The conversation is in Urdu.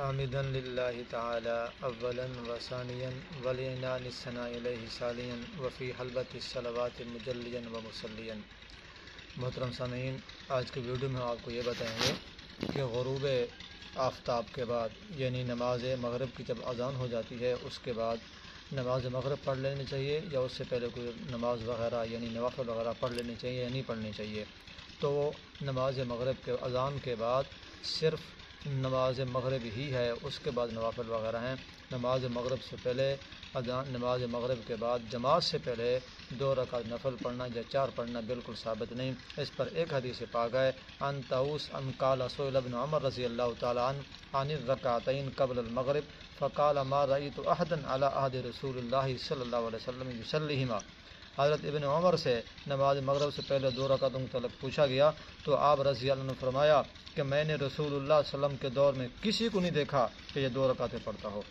حامدا للہ تعالی اولا و ثانیا ولعنان الثناء علیہ ثانیا وفی حلبۃ الصلوات مجلیا و مسلیا۔ محترم سامعین، آج کے ویڈیو میں آپ کو یہ بتائیں گے کہ غروب آفتاب کے بعد یعنی نماز مغرب کی جب اذان ہو جاتی ہے اس کے بعد نماز مغرب پڑھ لینی چاہیے یا اس سے پہلے کوئی نماز وغیرہ یعنی نوافل وغیرہ پڑھ لینی چاہیے یا نہیں پڑھنی چاہیے۔ تو نماز مغرب کے اذان کے بعد صرف نماز مغرب ہی ہے، اس کے بعد نوافل وغیرہ ہیں۔ نماز مغرب سے پہلے نماز مغرب کے بعد جماعت سے پہلے 2 رکعت نفل پڑھنا یا 4 پڑھنا بالکل ثابت نہیں۔ اس پر ایک حدیث پاک ہے ان طاؤس ان قال سئل ابن عمر رضی اللہ تعالی عنہ عن الرکعتین قبل المغرب فقال ما رأیت احدا علی عہد رسول اللہ صلی اللہ علیہ وسلم یصلیہما۔ حضرت ابن عمر سے نماز مغرب سے پہلے 2 رکعتوں کے متعلق پوچھا گیا تو آپ رضی اللہ عنہ نے فرمایا کہ میں نے رسول اللہ صلی اللہ علیہ وسلم کے دور میں کسی کو نہیں دیکھا کہ یہ 2 رکعتیں پڑھتا ہو۔